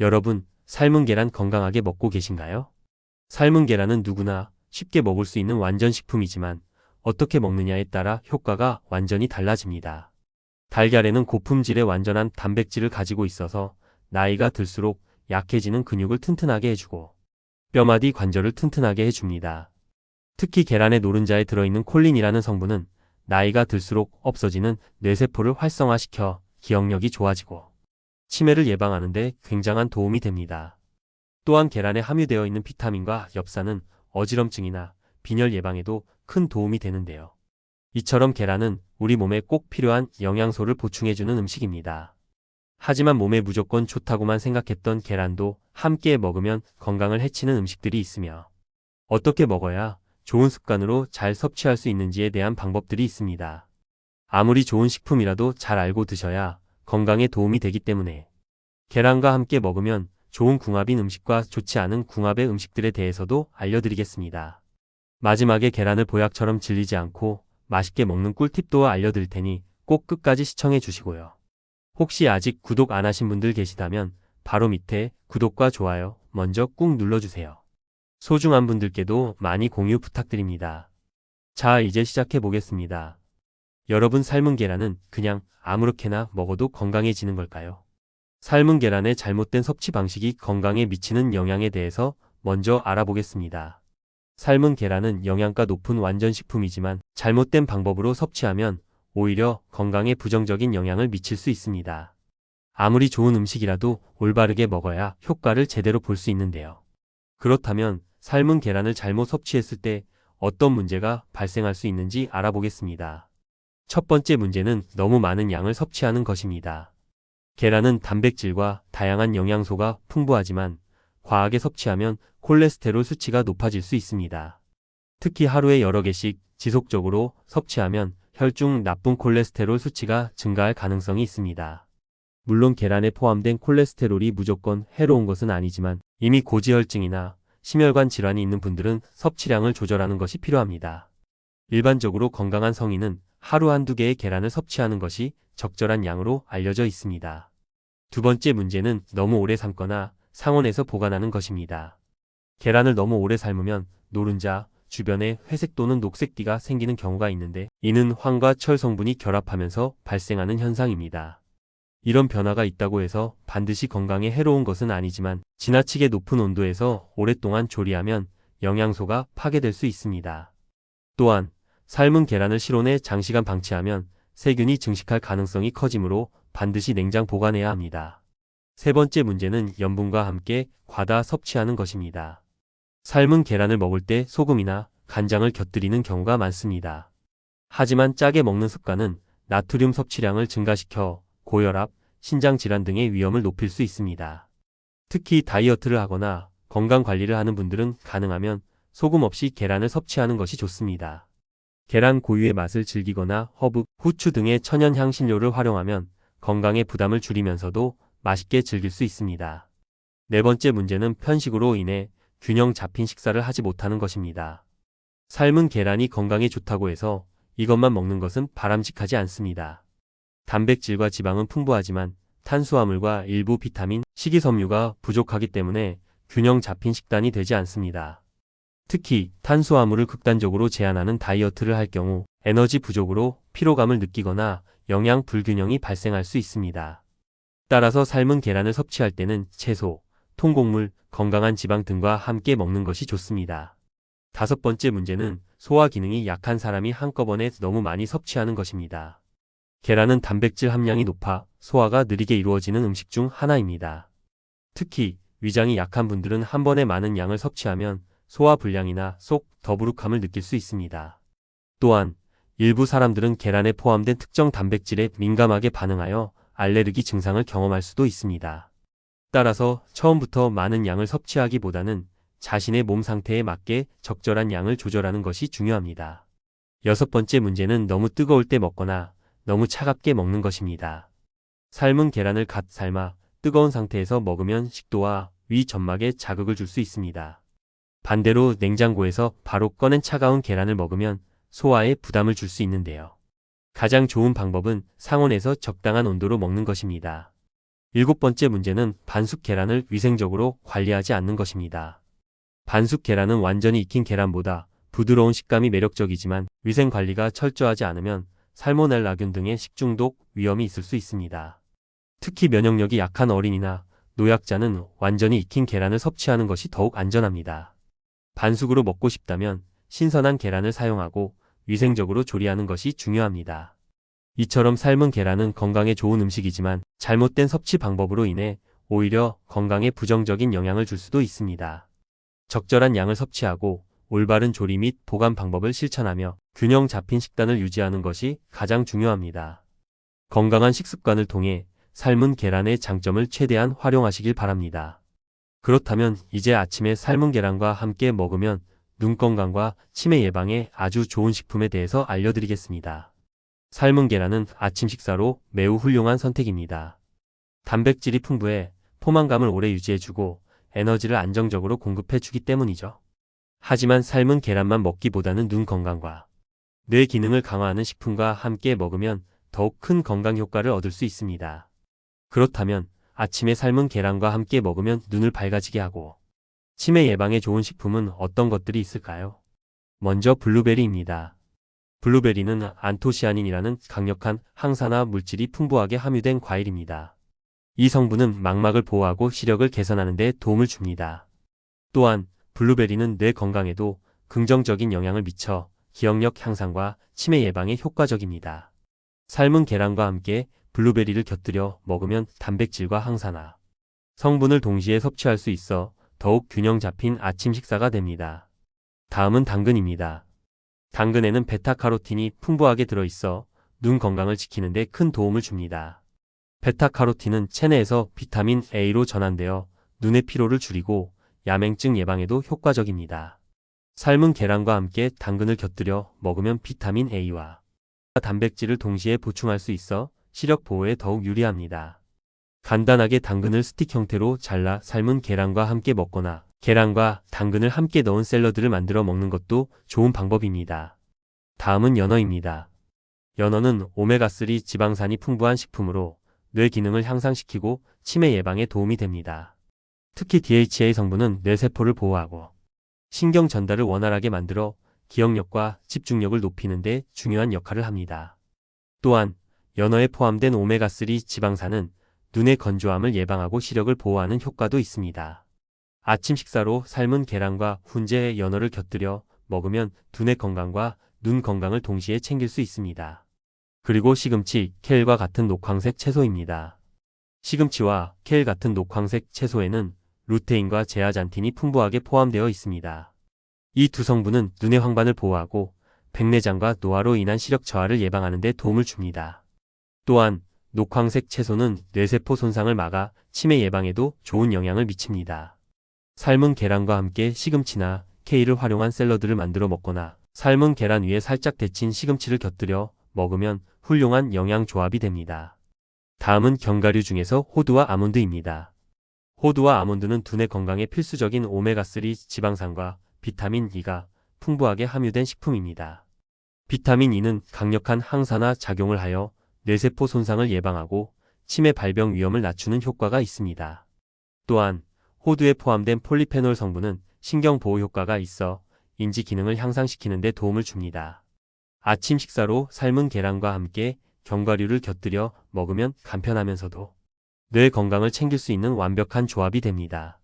여러분, 삶은 계란 건강하게 먹고 계신가요? 삶은 계란은 누구나 쉽게 먹을 수 있는 완전 식품이지만 어떻게 먹느냐에 따라 효과가 완전히 달라집니다. 달걀에는 고품질의 완전한 단백질을 가지고 있어서 나이가 들수록 약해지는 근육을 튼튼하게 해주고 뼈마디 관절을 튼튼하게 해줍니다. 특히 계란의 노른자에 들어있는 콜린이라는 성분은 나이가 들수록 없어지는 뇌세포를 활성화시켜 기억력이 좋아지고 치매를 예방하는 데 굉장한 도움이 됩니다. 또한 계란에 함유되어 있는 비타민과 엽산은 어지럼증이나 빈혈 예방에도 큰 도움이 되는데요. 이처럼 계란은 우리 몸에 꼭 필요한 영양소를 보충해주는 음식입니다. 하지만 몸에 무조건 좋다고만 생각했던 계란도 함께 먹으면 건강을 해치는 음식들이 있으며 어떻게 먹어야 좋은 습관으로 잘 섭취할 수 있는지에 대한 방법들이 있습니다. 아무리 좋은 식품이라도 잘 알고 드셔야 건강에 도움이 되기 때문에 계란과 함께 먹으면 좋은 궁합인 음식과 좋지 않은 궁합의 음식들에 대해서도 알려드리겠습니다. 마지막에 계란을 보약처럼 질리지 않고 맛있게 먹는 꿀팁도 알려드릴 테니 꼭 끝까지 시청해 주시고요. 혹시 아직 구독 안 하신 분들 계시다면 바로 밑에 구독과 좋아요 먼저 꾹 눌러주세요. 소중한 분들께도 많이 공유 부탁드립니다. 자, 이제 시작해 보겠습니다. 여러분, 삶은 계란은 그냥 아무렇게나 먹어도 건강해지는 걸까요? 삶은 계란의 잘못된 섭취 방식이 건강에 미치는 영향에 대해서 먼저 알아보겠습니다. 삶은 계란은 영양가 높은 완전 식품이지만 잘못된 방법으로 섭취하면 오히려 건강에 부정적인 영향을 미칠 수 있습니다. 아무리 좋은 음식이라도 올바르게 먹어야 효과를 제대로 볼 수 있는데요. 그렇다면 삶은 계란을 잘못 섭취했을 때 어떤 문제가 발생할 수 있는지 알아보겠습니다. 첫 번째 문제는 너무 많은 양을 섭취하는 것입니다. 계란은 단백질과 다양한 영양소가 풍부하지만 과하게 섭취하면 콜레스테롤 수치가 높아질 수 있습니다. 특히 하루에 여러 개씩 지속적으로 섭취하면 혈중 나쁜 콜레스테롤 수치가 증가할 가능성이 있습니다. 물론 계란에 포함된 콜레스테롤이 무조건 해로운 것은 아니지만 이미 고지혈증이나 심혈관 질환이 있는 분들은 섭취량을 조절하는 것이 필요합니다. 일반적으로 건강한 성인은 하루 한두 개의 계란을 섭취하는 것이 적절한 양으로 알려져 있습니다. 두 번째 문제는 너무 오래 삶거나 상온에서 보관하는 것입니다. 계란을 너무 오래 삶으면 노른자 주변에 회색 또는 녹색띠가 생기는 경우가 있는데 이는 황과 철 성분이 결합하면서 발생하는 현상입니다. 이런 변화가 있다고 해서 반드시 건강에 해로운 것은 아니지만 지나치게 높은 온도에서 오랫동안 조리하면 영양소가 파괴될 수 있습니다. 또한 삶은 계란을 실온에 장시간 방치하면 세균이 증식할 가능성이 커지므로 반드시 냉장 보관해야 합니다. 세 번째 문제는 염분과 함께 과다 섭취하는 것입니다. 삶은 계란을 먹을 때 소금이나 간장을 곁들이는 경우가 많습니다. 하지만 짜게 먹는 습관은 나트륨 섭취량을 증가시켜 고혈압, 신장질환 등의 위험을 높일 수 있습니다. 특히 다이어트를 하거나 건강관리를 하는 분들은 가능하면 소금 없이 계란을 섭취하는 것이 좋습니다. 계란 고유의 맛을 즐기거나 허브, 후추 등의 천연 향신료를 활용하면 건강의 부담을 줄이면서도 맛있게 즐길 수 있습니다. 네 번째 문제는 편식으로 인해 균형 잡힌 식사를 하지 못하는 것입니다. 삶은 계란이 건강에 좋다고 해서 이것만 먹는 것은 바람직하지 않습니다. 단백질과 지방은 풍부하지만 탄수화물과 일부 비타민, 식이섬유가 부족하기 때문에 균형 잡힌 식단이 되지 않습니다. 특히 탄수화물을 극단적으로 제한하는 다이어트를 할 경우 에너지 부족으로 피로감을 느끼거나 영양 불균형이 발생할 수 있습니다. 따라서 삶은 계란을 섭취할 때는 채소, 통곡물, 건강한 지방 등과 함께 먹는 것이 좋습니다. 다섯 번째 문제는 소화 기능이 약한 사람이 한꺼번에 너무 많이 섭취하는 것입니다. 계란은 단백질 함량이 높아 소화가 느리게 이루어지는 음식 중 하나입니다. 특히 위장이 약한 분들은 한 번에 많은 양을 섭취하면 소화 불량이나 속 더부룩함을 느낄 수 있습니다. 또한 일부 사람들은 계란에 포함된 특정 단백질에 민감하게 반응하여 알레르기 증상을 경험할 수도 있습니다. 따라서 처음부터 많은 양을 섭취하기보다는 자신의 몸 상태에 맞게 적절한 양을 조절하는 것이 중요합니다. 여섯 번째 문제는 너무 뜨거울 때 먹거나 너무 차갑게 먹는 것입니다. 삶은 계란을 갓 삶아 뜨거운 상태에서 먹으면 식도와 위 점막에 자극을 줄 수 있습니다. 반대로 냉장고에서 바로 꺼낸 차가운 계란을 먹으면 소화에 부담을 줄 수 있는데요. 가장 좋은 방법은 상온에서 적당한 온도로 먹는 것입니다. 7번째 문제는 반숙 계란을 위생적으로 관리하지 않는 것입니다. 반숙 계란은 완전히 익힌 계란보다 부드러운 식감이 매력적이지만 위생 관리가 철저하지 않으면 살모넬라균 등의 식중독 위험이 있을 수 있습니다. 특히 면역력이 약한 어린이나 노약자는 완전히 익힌 계란을 섭취하는 것이 더욱 안전합니다. 반숙으로 먹고 싶다면 신선한 계란을 사용하고 위생적으로 조리하는 것이 중요합니다. 이처럼 삶은 계란은 건강에 좋은 음식이지만 잘못된 섭취 방법으로 인해 오히려 건강에 부정적인 영향을 줄 수도 있습니다. 적절한 양을 섭취하고 올바른 조리 및 보관 방법을 실천하며 균형 잡힌 식단을 유지하는 것이 가장 중요합니다. 건강한 식습관을 통해 삶은 계란의 장점을 최대한 활용하시길 바랍니다. 그렇다면 이제 아침에 삶은 계란과 함께 먹으면 눈 건강과 치매 예방에 아주 좋은 식품에 대해서 알려드리겠습니다. 삶은 계란은 아침 식사로 매우 훌륭한 선택입니다. 단백질이 풍부해 포만감을 오래 유지해주고 에너지를 안정적으로 공급해주기 때문이죠. 하지만 삶은 계란만 먹기보다는 눈 건강과 뇌 기능을 강화하는 식품과 함께 먹으면 더욱 큰 건강 효과를 얻을 수 있습니다. 그렇다면 아침에 삶은 계란과 함께 먹으면 눈을 밝아지게 하고 치매 예방에 좋은 식품은 어떤 것들이 있을까요? 먼저 블루베리입니다. 블루베리는 안토시아닌이라는 강력한 항산화 물질이 풍부하게 함유된 과일입니다. 이 성분은 망막을 보호하고 시력을 개선하는 데 도움을 줍니다. 또한 블루베리는 뇌 건강에도 긍정적인 영향을 미쳐 기억력 향상과 치매 예방에 효과적입니다. 삶은 계란과 함께 블루베리를 곁들여 먹으면 단백질과 항산화 성분을 동시에 섭취할 수 있어 더욱 균형 잡힌 아침 식사가 됩니다. 다음은 당근입니다. 당근에는 베타카로틴이 풍부하게 들어있어 눈 건강을 지키는 데 큰 도움을 줍니다. 베타카로틴은 체내에서 비타민 A로 전환되어 눈의 피로를 줄이고 야맹증 예방에도 효과적입니다. 삶은 계란과 함께 당근을 곁들여 먹으면 비타민 A와 단백질을 동시에 보충할 수 있어 시력 보호에 더욱 유리합니다. 간단하게 당근을 스틱 형태로 잘라 삶은 계란과 함께 먹거나 계란과 당근을 함께 넣은 샐러드를 만들어 먹는 것도 좋은 방법입니다. 다음은 연어입니다. 연어는 오메가3 지방산이 풍부한 식품으로 뇌 기능을 향상시키고 치매 예방에 도움이 됩니다. 특히 DHA 성분은 뇌세포를 보호하고 신경 전달을 원활하게 만들어 기억력과 집중력을 높이는 데 중요한 역할을 합니다. 또한 연어에 포함된 오메가3 지방산은 눈의 건조함을 예방하고 시력을 보호하는 효과도 있습니다. 아침 식사로 삶은 계란과 훈제 연어를 곁들여 먹으면 두뇌 건강과 눈 건강을 동시에 챙길 수 있습니다. 그리고 시금치, 케일과 같은 녹황색 채소입니다. 시금치와 케일 같은 녹황색 채소에는 루테인과 제아잔틴이 풍부하게 포함되어 있습니다. 이 두 성분은 눈의 황반을 보호하고 백내장과 노화로 인한 시력 저하를 예방하는 데 도움을 줍니다. 또한 녹황색 채소는 뇌세포 손상을 막아 치매 예방에도 좋은 영향을 미칩니다. 삶은 계란과 함께 시금치나 케일을 활용한 샐러드를 만들어 먹거나 삶은 계란 위에 살짝 데친 시금치를 곁들여 먹으면 훌륭한 영양 조합이 됩니다. 다음은 견과류 중에서 호두와 아몬드입니다. 호두와 아몬드는 두뇌 건강에 필수적인 오메가3 지방산과 비타민 E가 풍부하게 함유된 식품입니다. 비타민 E는 강력한 항산화 작용을 하여 뇌세포 손상을 예방하고 치매 발병 위험을 낮추는 효과가 있습니다. 또한 호두에 포함된 폴리페놀 성분은 신경보호 효과가 있어 인지 기능을 향상시키는 데 도움을 줍니다. 아침 식사로 삶은 계란과 함께 견과류를 곁들여 먹으면 간편하면서도 뇌 건강을 챙길 수 있는 완벽한 조합이 됩니다.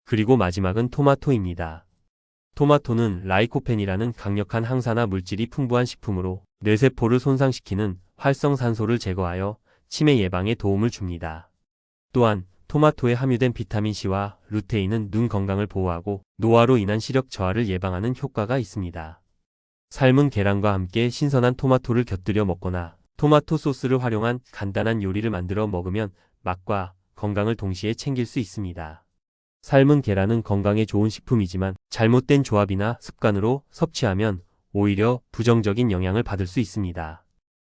그리고 마지막은 토마토입니다. 토마토는 라이코펜이라는 강력한 항산화 물질이 풍부한 식품으로 뇌세포를 손상시키는 활성산소를 제거하여 치매 예방에 도움을 줍니다. 또한 토마토에 함유된 비타민C와 루테인은 눈 건강을 보호하고 노화로 인한 시력 저하를 예방하는 효과가 있습니다. 삶은 계란과 함께 신선한 토마토를 곁들여 먹거나 토마토 소스를 활용한 간단한 요리를 만들어 먹으면 맛과 건강을 동시에 챙길 수 있습니다. 삶은 계란은 건강에 좋은 식품이지만 잘못된 조합이나 습관으로 섭취하면 오히려 부정적인 영향을 받을 수 있습니다.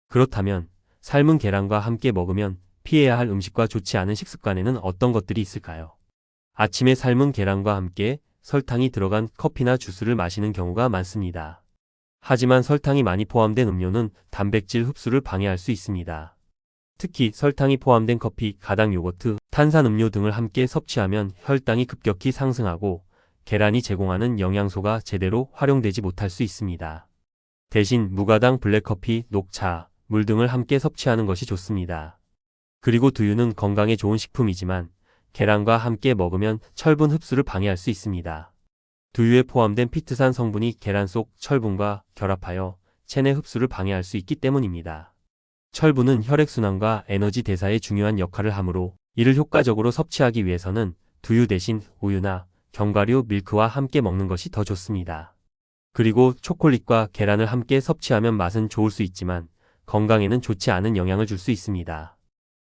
그렇다면 삶은 계란과 함께 먹으면 피해야 할 음식과 좋지 않은 식습관에는 어떤 것들이 있을까요? 아침에 삶은 계란과 함께 설탕이 들어간 커피나 주스를 마시는 경우가 많습니다. 하지만 설탕이 많이 포함된 음료는 단백질 흡수를 방해할 수 있습니다. 특히 설탕이 포함된 커피, 가당 요거트, 탄산음료 등을 함께 섭취하면 혈당이 급격히 상승하고 계란이 제공하는 영양소가 제대로 활용되지 못할 수 있습니다. 대신 무가당 블랙커피, 녹차, 물 등을 함께 섭취하는 것이 좋습니다. 그리고 두유는 건강에 좋은 식품이지만 계란과 함께 먹으면 철분 흡수를 방해할 수 있습니다. 두유에 포함된 피트산 성분이 계란 속 철분과 결합하여 체내 흡수를 방해할 수 있기 때문입니다. 철분은 혈액순환과 에너지 대사에 중요한 역할을 하므로 이를 효과적으로 섭취하기 위해서는 두유 대신 우유나 견과류, 밀크와 함께 먹는 것이 더 좋습니다. 그리고 초콜릿과 계란을 함께 섭취하면 맛은 좋을 수 있지만 건강에는 좋지 않은 영향을 줄 수 있습니다.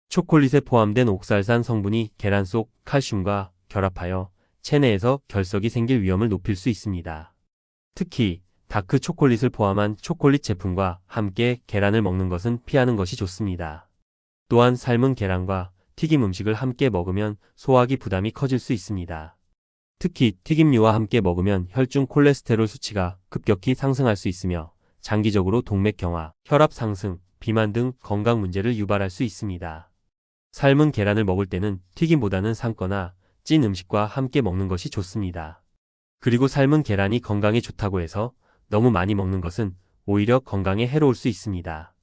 초콜릿에 포함된 옥살산 성분이 계란 속 칼슘과 결합하여 체내에서 결석이 생길 위험을 높일 수 있습니다. 특히 다크 초콜릿을 포함한 초콜릿 제품과 함께 계란을 먹는 것은 피하는 것이 좋습니다. 또한 삶은 계란과 튀김 음식을 함께 먹으면 소화기 부담이 커질 수 있습니다. 특히 튀김류와 함께 먹으면 혈중 콜레스테롤 수치가 급격히 상승할 수 있으며 장기적으로 동맥경화, 혈압 상승, 비만 등 건강 문제를 유발할 수 있습니다. 삶은 계란을 먹을 때는 튀김보다는 삶거나 찐 음식과 함께 먹는 것이 좋습니다. 그리고 삶은 계란이 건강에 좋다고 해서 너무 많이 먹는 것은 오히려 건강에 해로울 수 있습니다.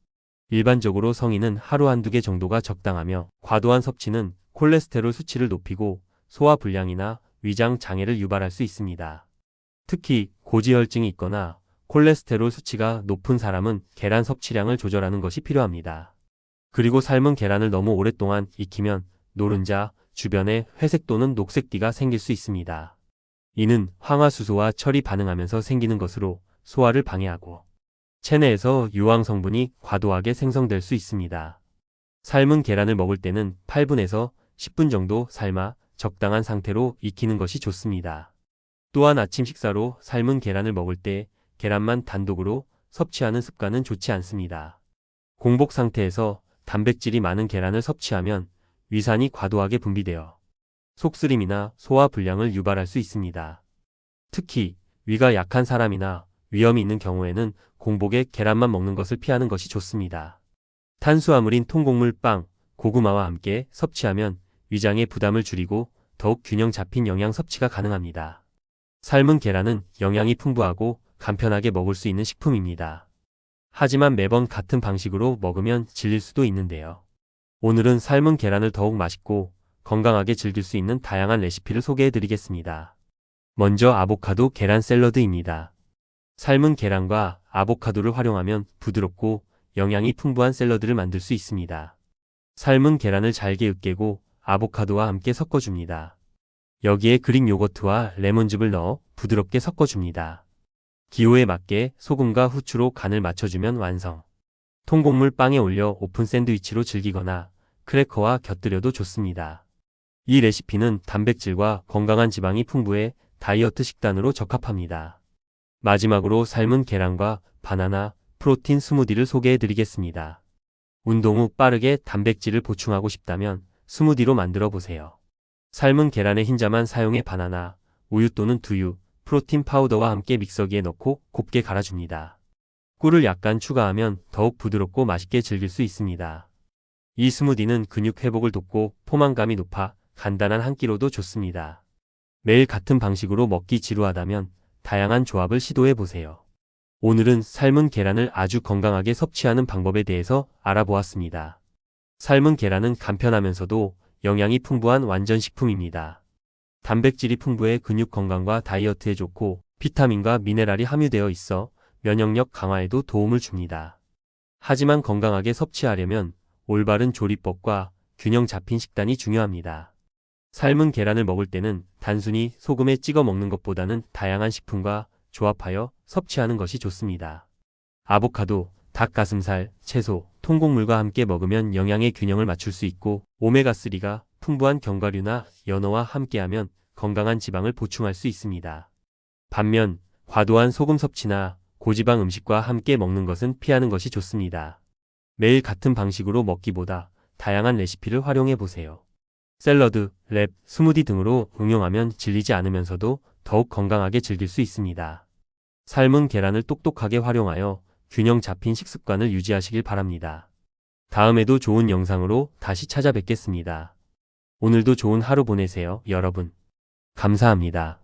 일반적으로 성인은 하루 한두 개 정도가 적당하며 과도한 섭취는 콜레스테롤 수치를 높이고 소화불량이나 위장 장애를 유발할 수 있습니다. 특히 고지혈증이 있거나 콜레스테롤 수치가 높은 사람은 계란 섭취량을 조절하는 것이 필요합니다. 그리고 삶은 계란을 너무 오랫동안 익히면 노른자, 주변에 회색 또는 녹색 띠가 생길 수 있습니다. 이는 황화수소와 철이 반응하면서 생기는 것으로 소화를 방해하고 체내에서 유황 성분이 과도하게 생성될 수 있습니다. 삶은 계란을 먹을 때는 8분에서 10분 정도 삶아 적당한 상태로 익히는 것이 좋습니다. 또한 아침 식사로 삶은 계란을 먹을 때 계란만 단독으로 섭취하는 습관은 좋지 않습니다. 공복 상태에서 단백질이 많은 계란을 섭취하면 위산이 과도하게 분비되어 속쓰림이나 소화불량을 유발할 수 있습니다. 특히 위가 약한 사람이나 위염이 있는 경우에는 공복에 계란만 먹는 것을 피하는 것이 좋습니다. 탄수화물인 통곡물 빵, 고구마와 함께 섭취하면 위장의 부담을 줄이고 더욱 균형 잡힌 영양 섭취가 가능합니다. 삶은 계란은 영양이 풍부하고 간편하게 먹을 수 있는 식품입니다. 하지만 매번 같은 방식으로 먹으면 질릴 수도 있는데요. 오늘은 삶은 계란을 더욱 맛있고 건강하게 즐길 수 있는 다양한 레시피를 소개해 드리겠습니다. 먼저 아보카도 계란 샐러드입니다. 삶은 계란과 아보카도를 활용하면 부드럽고 영양이 풍부한 샐러드를 만들 수 있습니다. 삶은 계란을 잘게 으깨고 아보카도와 함께 섞어줍니다. 여기에 그릭 요거트와 레몬즙을 넣어 부드럽게 섞어줍니다. 기호에 맞게 소금과 후추로 간을 맞춰주면 완성. 통곡물 빵에 올려 오픈 샌드위치로 즐기거나 크래커와 곁들여도 좋습니다. 이 레시피는 단백질과 건강한 지방이 풍부해 다이어트 식단으로 적합합니다. 마지막으로 삶은 계란과 바나나, 프로틴 스무디를 소개해 드리겠습니다. 운동 후 빠르게 단백질을 보충하고 싶다면 스무디로 만들어 보세요. 삶은 계란의 흰자만 사용해 바나나, 우유 또는 두유, 프로틴 파우더와 함께 믹서기에 넣고 곱게 갈아줍니다. 꿀을 약간 추가하면 더욱 부드럽고 맛있게 즐길 수 있습니다. 이 스무디는 근육 회복을 돕고 포만감이 높아 간단한 한 끼로도 좋습니다. 매일 같은 방식으로 먹기 지루하다면 다양한 조합을 시도해 보세요. 오늘은 삶은 계란을 아주 건강하게 섭취하는 방법에 대해서 알아보았습니다. 삶은 계란은 간편하면서도 영양이 풍부한 완전 식품입니다. 단백질이 풍부해 근육 건강과 다이어트에 좋고 비타민과 미네랄이 함유되어 있어 면역력 강화에도 도움을 줍니다. 하지만 건강하게 섭취하려면 올바른 조리법과 균형 잡힌 식단이 중요합니다. 삶은 계란을 먹을 때는 단순히 소금에 찍어 먹는 것보다는 다양한 식품과 조합하여 섭취하는 것이 좋습니다. 아보카도, 닭가슴살, 채소, 통곡물과 함께 먹으면 영양의 균형을 맞출 수 있고 오메가3가 풍부한 견과류나 연어와 함께하면 건강한 지방을 보충할 수 있습니다. 반면 과도한 소금 섭취나 고지방 음식과 함께 먹는 것은 피하는 것이 좋습니다. 매일 같은 방식으로 먹기보다 다양한 레시피를 활용해 보세요. 샐러드, 랩, 스무디 등으로 응용하면 질리지 않으면서도 더욱 건강하게 즐길 수 있습니다. 삶은 계란을 똑똑하게 활용하여 균형 잡힌 식습관을 유지하시길 바랍니다. 다음에도 좋은 영상으로 다시 찾아뵙겠습니다. 오늘도 좋은 하루 보내세요, 여러분. 감사합니다.